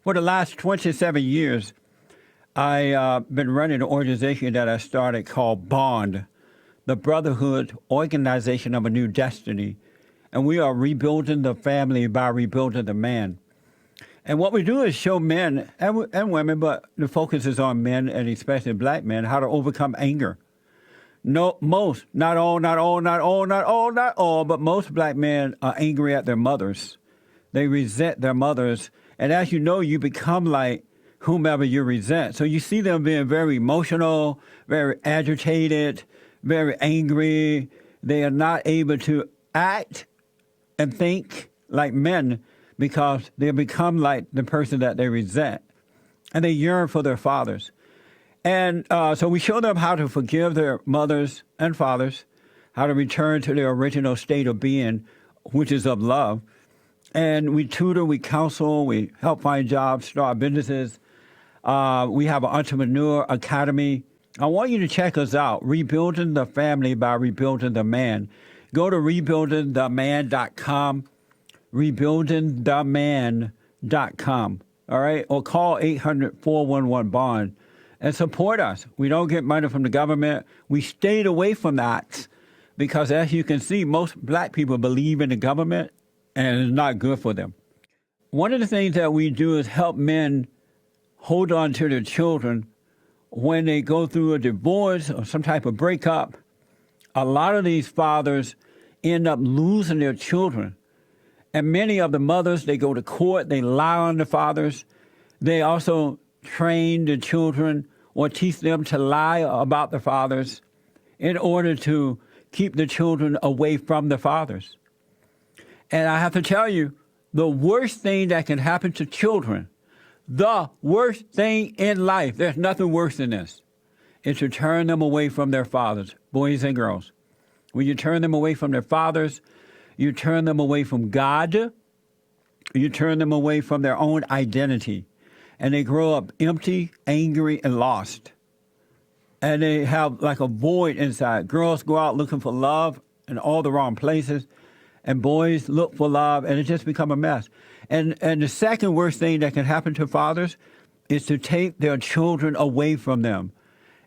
For the last 27 years, I've been running an organization that I started called Bond, the Brotherhood Organization of a New Destiny. And we are rebuilding the family by rebuilding the man. And what we do is show men and women, but the focus is on men and especially black men, how to overcome anger. No, most, not all, but most black men are angry at their mothers. They resent their mothers. And as you know, you become like whomever you resent. So you see them being very emotional, very agitated, very angry. They are not able to act and think like men because they become like the person that they resent. And they yearn for their fathers. And so we show them how to forgive their mothers and fathers, how to return to their original state of being, which is of love. And we tutor, we counsel, we help find jobs, start businesses. We have an entrepreneur academy. I want you to check us out, Rebuilding the Family by Rebuilding the Man. Go to rebuildingtheman.com, rebuildingtheman.com, all right? Or call 800-411-BOND and support us. We don't get money from the government. We stayed away from that because, as you can see, most black people believe in the government and it's not good for them. One of the things that we do is help men hold on to their children when they go through a divorce or some type of breakup. A lot of these fathers end up losing their children. And many of the mothers, they go to court, they lie on the fathers. They also train the children or teach them to lie about the fathers in order to keep the children away from the fathers. And I have to tell you, the worst thing that can happen to children, the worst thing in life, there's nothing worse than this, is to turn them away from their fathers, boys and girls. When you turn them away from their fathers, you turn them away from God, you turn them away from their own identity, and they grow up empty, angry, and lost. And they have like a void inside. Girls go out looking for love in all the wrong places, and boys look for love, and it just become a mess. And the second worst thing that can happen to fathers is to take their children away from them.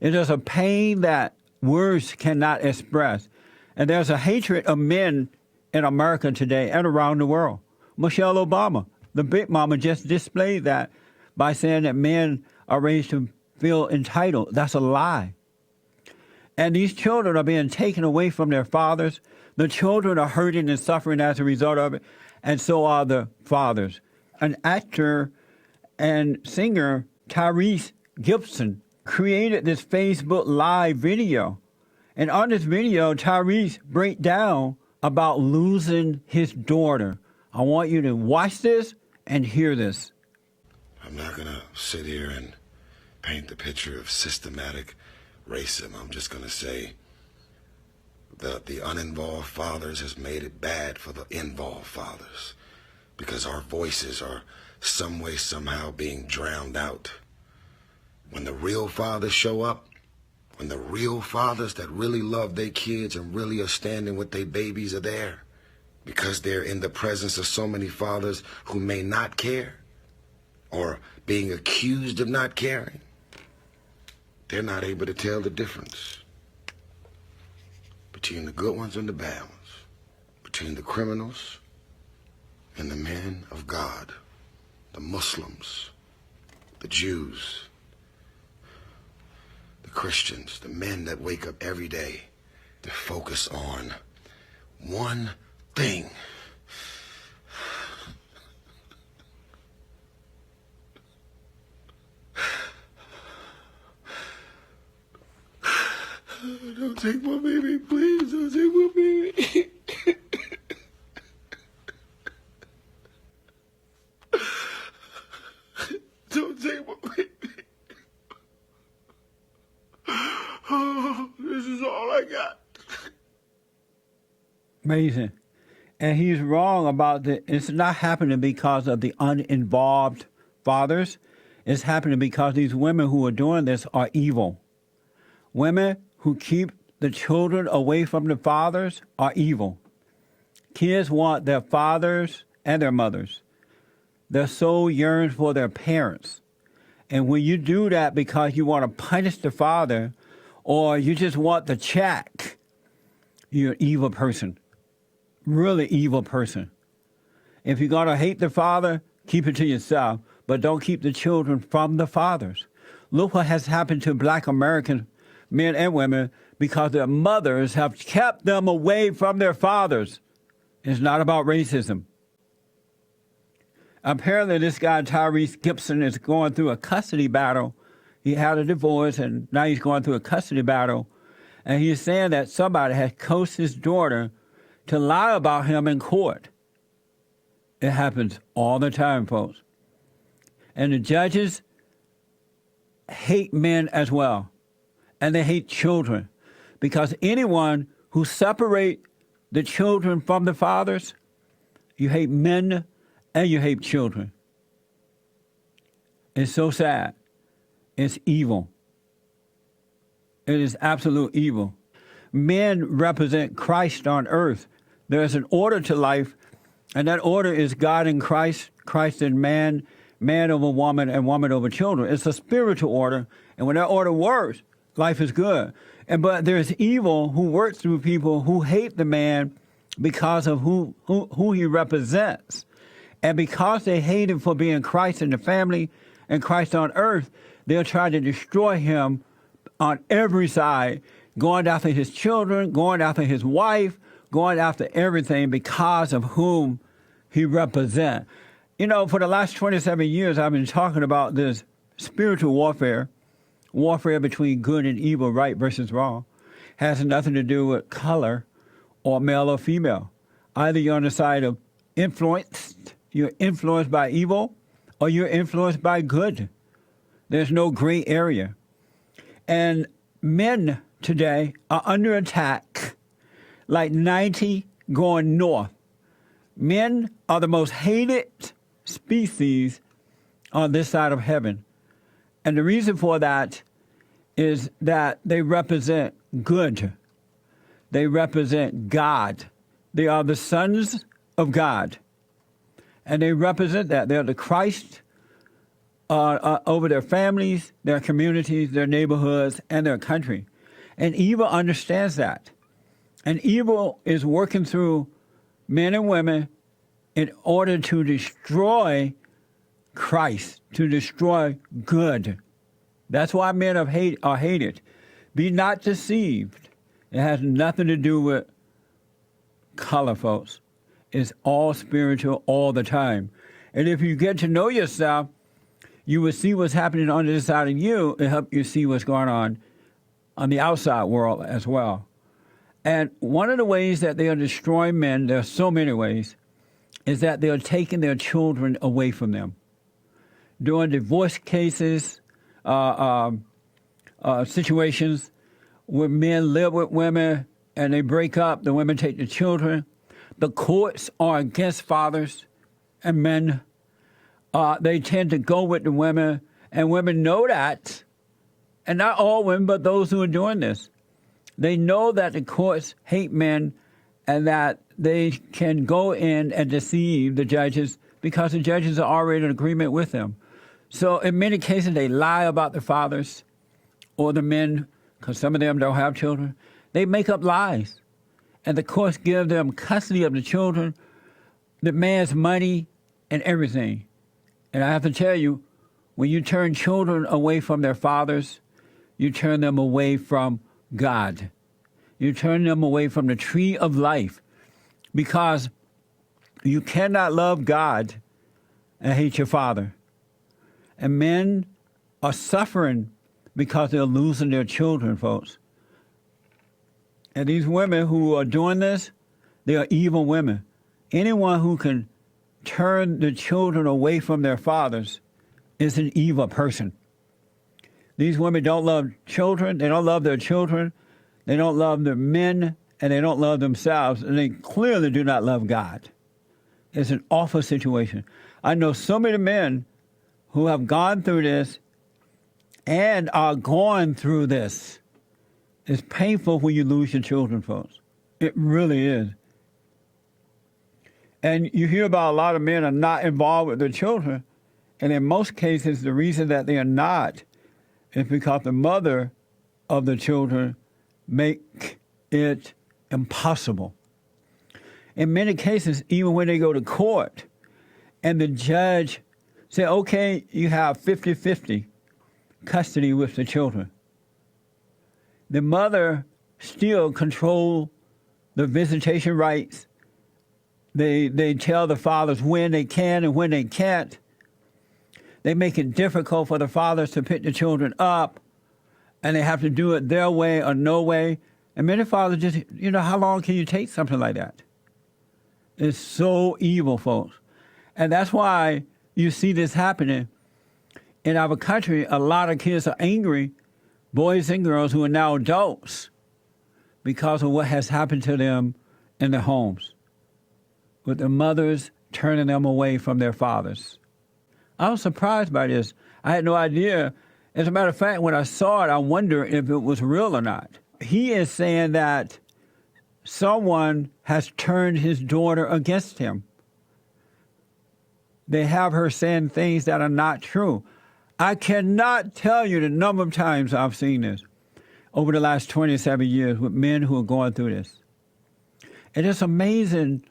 It is a pain that words cannot express. And there's a hatred of men in America today and around the world. Michelle Obama, the big mama, just displayed that by saying that men are raised to feel entitled. That's a lie. And these children are being taken away from their fathers. The children are hurting and suffering as a result of it, and so are the fathers. An actor and singer, Tyrese Gibson, created this Facebook Live video. And on this video, Tyrese breaks down about losing his daughter. I want you to watch this and hear this. I'm not going to sit here and paint the picture of systematic racism. I'm just going to say that the uninvolved fathers has made it bad for the involved fathers because our voices are some way, somehow being drowned out. When the real fathers show up, when the real fathers that really love their kids and really are standing with their babies are there, because they're in the presence of so many fathers who may not care or being accused of not caring, they're not able to tell the difference between the good ones and the bad ones, between the criminals and the men of God, the Muslims, the Jews, the Christians, the men that wake up every day to focus on one thing. Don't take my baby, please. Don't take my baby. Don't take my baby. Oh, this is all I got. Amazing. And he's wrong about it's not happening because of the uninvolved fathers. It's happening because these women who are doing this are evil. Women who keep the children away from the fathers are evil. Kids want their fathers and their mothers Their soul yearns for their parents. And when you do that because you want to punish the father or you just want the check, you're an evil person. Really evil person. If you're going to hate the father, keep it to yourself, but don't keep the children from the fathers. Look what has happened to Black American men and women because their mothers have kept them away from their fathers. It's not about racism. Apparently, this guy, Tyrese Gibson, is going through a custody battle. He had a divorce, and now he's going through a custody battle. And he's saying that somebody has coached his daughter to lie about him in court. It happens all the time, folks. And the judges hate men as well. And they hate children. Because anyone who separates the children from the fathers, you hate men and you hate children. It's so sad. It's evil. It is absolute evil. Men represent Christ on earth. There's an order to life, and that order is God in Christ, Christ in man, man over woman, and woman over children. It's a spiritual order, and when that order works, life is good. But there's evil who works through people who hate the man because of who he represents. And because they hate him for being Christ in the family and Christ on earth, they'll try to destroy him on every side, going after his children, going after his wife, going after everything because of whom he represents. You know, for the last 27 years, I've been talking about this spiritual warfare between good and evil, right versus wrong, has nothing to do with color or male or female. Either you're on the side of you're influenced by evil, or you're influenced by good. There's no gray area. And men today are under attack, like 90 going north. Men are the most hated species on this side of heaven. And the reason for that is that they represent good. They represent God. They are the sons of God. And they represent that. They're the Christ over their families, their communities, their neighborhoods, and their country. And evil understands that. And evil is working through men and women in order to destroy Christ, to destroy good. That's why men are hated. Be not deceived. It has nothing to do with color, folks. It's all spiritual all the time. And if you get to know yourself, you will see what's happening on the inside of you and help you see what's going on the outside world as well. And one of the ways that they are destroying men, there are so many ways, is that they are taking their children away from them. During divorce cases, situations where men live with women and they break up, the women take the children. The courts are against fathers and men. They tend to go with the women, and women know that. And not all women, but those who are doing this. They know that the courts hate men and that they can go in and deceive the judges because the judges are already in agreement with them. So in many cases, they lie about the fathers or the men, because some of them don't have children. They make up lies. And the courts give them custody of the children, the man's money, and everything. And I have to tell you, when you turn children away from their fathers, you turn them away from God. You turn them away from the tree of life, because you cannot love God and hate your father. And men are suffering because they're losing their children, folks. And these women who are doing this, they are evil women. Anyone who can turn the children away from their fathers is an evil person. These women don't love children. They don't love their children. They don't love their men, and they don't love themselves. And they clearly do not love God. It's an awful situation. I know so many men who have gone through this and are going through this. It's painful when you lose your children, folks. It really is. And you hear about a lot of men are not involved with their children. And in most cases, the reason that they are not is because the mother of the children make it impossible. In many cases, even when they go to court and the judge say, okay, you have 50-50 custody with the children, the mother still control the visitation rights. They tell the fathers when they can and when they can't. They make it difficult for the fathers to pick the children up, and they have to do it their way or no way. And many fathers just, how long can you take something like that? It's so evil, folks. And that's why you see this happening. In our country, a lot of kids are angry, boys and girls who are now adults, because of what has happened to them in their homes, with their mothers turning them away from their fathers. I was surprised by this. I had no idea. As a matter of fact, when I saw it, I wondered if it was real or not. He is saying that someone has turned his daughter against him. They have her saying things that are not true. I cannot tell you the number of times I've seen this over the last 27 years with men who are going through this. And it's amazing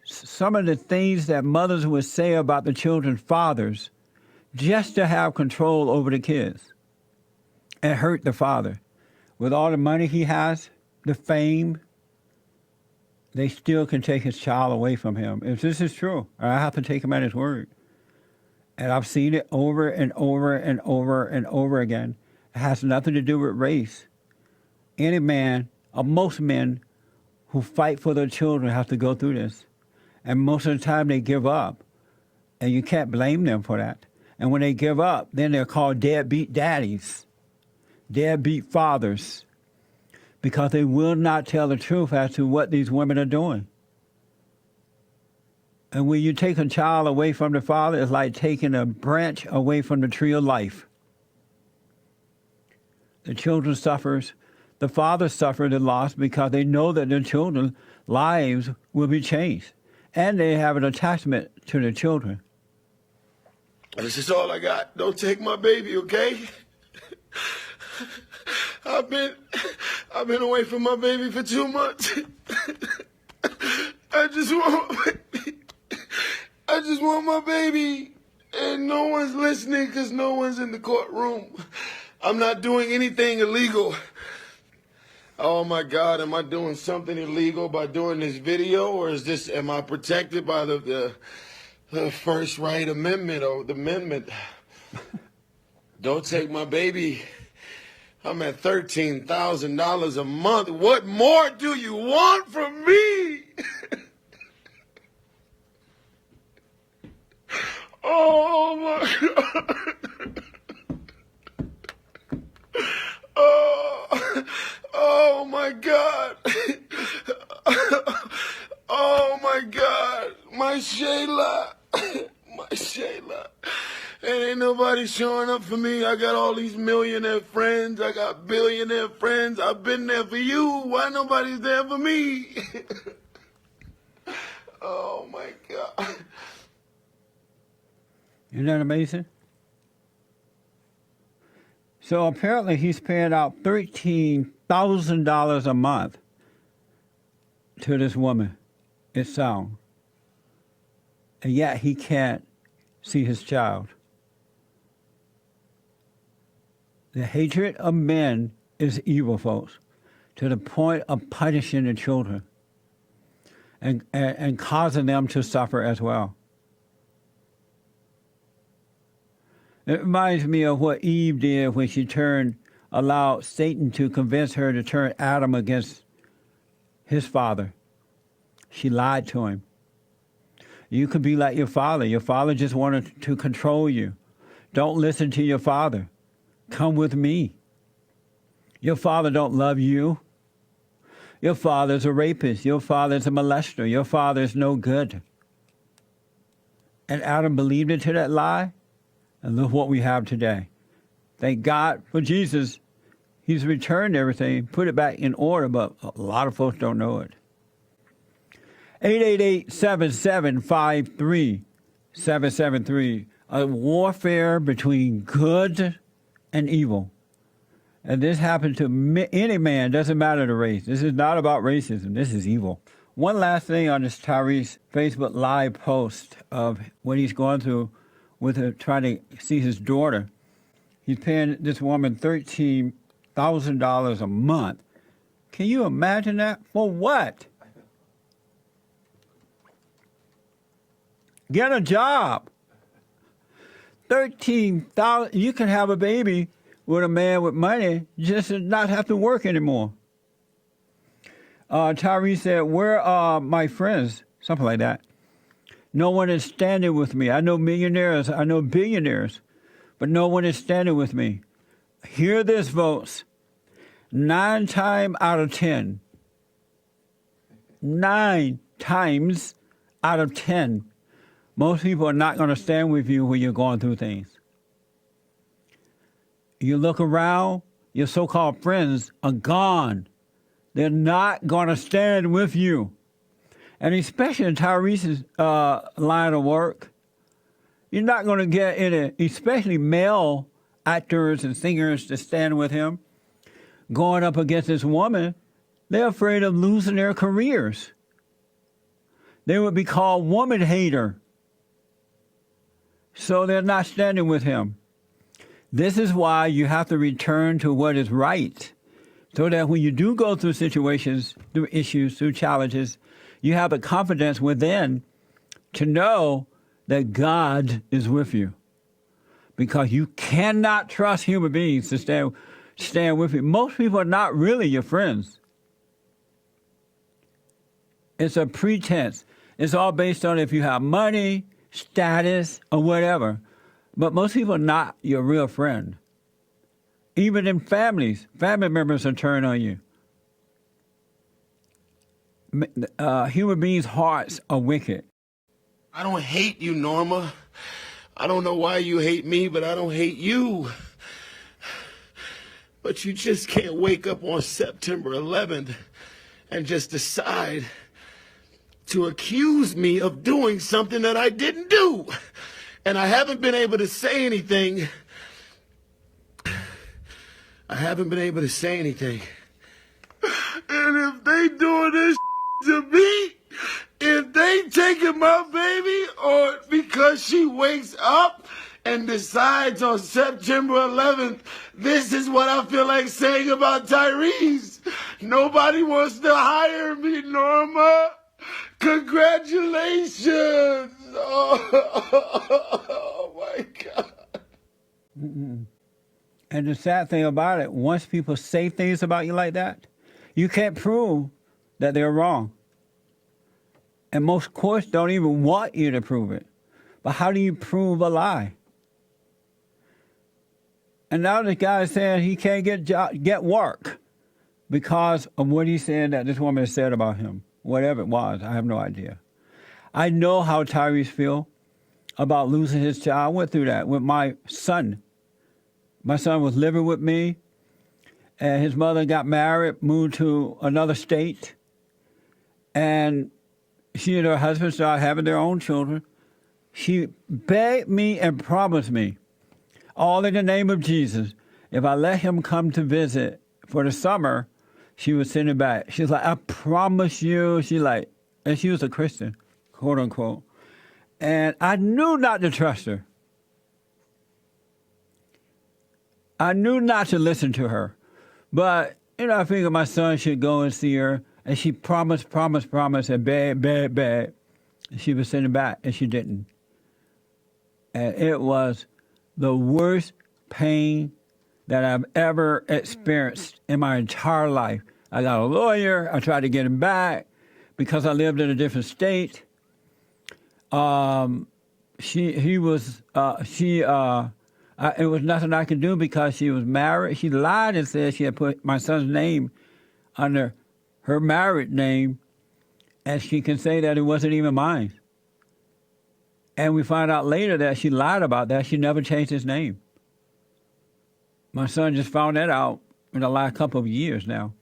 some of the things that mothers would say about the children's fathers just to have control over the kids and hurt the father. With all the money he has, the fame, they still can take his child away from him. If this is true, I have to take him at his word. And I've seen it over and over and over and over again. It has nothing to do with race. Any man, or most men who fight for their children have to go through this. And most of the time they give up. And you can't blame them for that. And when they give up, then they're called deadbeat daddies, deadbeat fathers, because they will not tell the truth as to what these women are doing. And when you take a child away from the father, it's like taking a branch away from the tree of life. The children suffers. The fathers suffer the loss because they know that their children's lives will be changed. And they have an attachment to their children. This is all I got. Don't take my baby, okay? I've been away from my baby for 2 months. I just want my baby. And no one's listening because no one's in the courtroom. I'm not doing anything illegal. Oh my God, am I doing something illegal by doing this video, or am I protected by the First Right Amendment or the amendment? Don't take my baby. I'm at $13,000 a month. What more do you want from me? Oh my God. Oh my God. Oh my God. My Shayla. My Shayla. And ain't nobody showing up for me. I got all these millionaire friends. I got billionaire friends. I've been there for you. Why nobody's there for me? Oh my God. Isn't that amazing? So apparently he's paying out $13,000 a month to this woman. It sounds. And yet he can't see his child. The hatred of men is evil, folks, to the point of punishing the children and causing them to suffer as well. It reminds me of what Eve did when she allowed Satan to convince her to turn Adam against his father. She lied to him. You could be like your father. Your father just wanted to control you. Don't listen to your father. Come with me. Your father don't love you. Your father's a rapist. Your father's a molester. Your father's no good. And Adam believed into that lie. And look what we have today. Thank God for Jesus. He's returned everything, put it back in order, but a lot of folks don't know it. 888-7753-773. A warfare between good and evil. And this happened to any man, doesn't matter the race. This is not about racism. This is evil. One last thing on this Tyrese Facebook Live post of what he's going through with trying to see his daughter. He's paying this woman $13,000 a month. Can you imagine that? For what? Get a job. $13,000. You can have a baby with a man with money, just to not have to work anymore. Tyrese said, "Where are my friends?" Something like that. No one is standing with me. I know millionaires, I know billionaires, but no one is standing with me. Hear this, folks. 9 times out of 10. 9 times out of 10. Most people are not going to stand with you when you're going through things. You look around, your so-called friends are gone. They're not going to stand with you. And especially in Tyrese's line of work, you're not going to get any, especially male actors and singers to stand with him. Going up against this woman, they're afraid of losing their careers. They would be called woman hater. So they're not standing with him. This is why you have to return to what is right, so that when you do go through situations, through issues, through challenges, you have the confidence within to know that God is with you. Because you cannot trust human beings to stand with you. Most people are not really your friends. It's a pretense. It's all based on if you have money, status, or whatever. But most people are not your real friend. Even in families, family members will turn on you. Human beings' hearts are wicked. I don't hate you, Norma. I don't know why you hate me, but I don't hate you. But you just can't wake up on September 11th and just decide to accuse me of doing something that I didn't do. And I haven't been able to say anything. I haven't been able to say anything. And if they doing this to me, if they taking my baby, or because she wakes up and decides on September 11th, this is what I feel like saying about Tyrese. Nobody wants to hire me, Norma. Congratulations. Oh my God. Mm-mm. And the sad thing about it, once people say things about you like that, you can't prove that they're wrong. And most courts don't even want you to prove it. But how do you prove a lie? And now this guy is saying he can't get work because of what he said that this woman said about him. Whatever it was, I have no idea. I know how Tyrese feels about losing his child. I went through that with my son. My son was living with me, and his mother got married, moved to another state, and she and her husband started having their own children. She begged me and promised me, all in the name of Jesus, if I let him come to visit for the summer, she would send him back. She's like, I promise you. And she was a Christian, quote unquote. And I knew not to trust her. I knew not to listen to her. But, I figured my son should go and see her. And she promised, and begged. And she was sending back, and she didn't. And it was the worst pain that I've ever experienced in my entire life. I got a lawyer. I tried to get him back because I lived in a different state. It was nothing I could do because she was married. She lied and said she had put my son's name under her married name, and she can say that it wasn't even mine. And we find out later that she lied about that. She never changed his name. My son just found that out in the last couple of years now.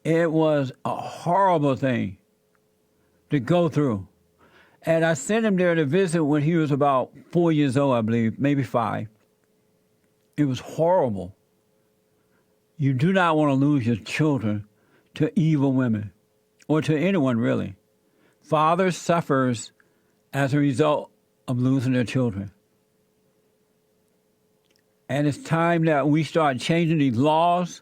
It was a horrible thing. to go through. And I sent him there to visit when he was about 4 years old, I believe, maybe 5. It was horrible. You do not want to lose your children to evil women or to anyone, really. Fathers suffers as a result of losing their children. And it's time that we start changing these laws.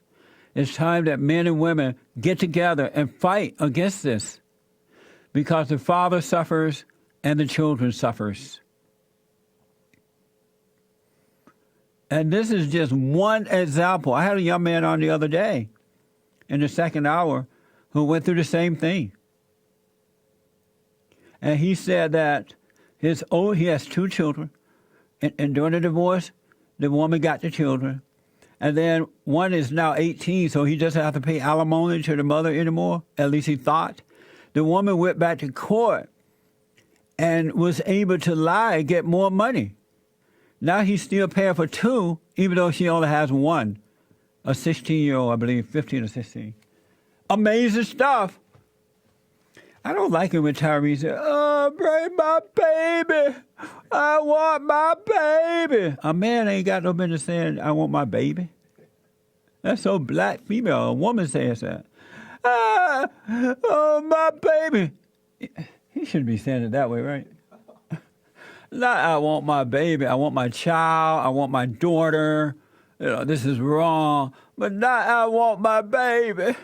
It's time that men and women get together and fight against this, because the father suffers and the children suffers. And this is just one example. I had a young man on the other day in the second hour who went through the same thing. And he said that he has 2 children. And during the divorce, the woman got the children. And then one is now 18, so he doesn't have to pay alimony to the mother anymore. At least he thought. The woman went back to court and was able to lie and get more money. Now he's still paying for 2, even though she only has 1. A 16-year-old, I believe, 15 or 16. Amazing stuff. I don't like it when Tyrese says, "Oh, bring my baby. I want my baby." A man ain't got no business saying, "I want my baby." That's so black female. A woman says that. Oh, my baby. He shouldn't be saying it that way, right? Not, "I want my baby. I want my child. I want my daughter. This is wrong." But not, "I want my baby."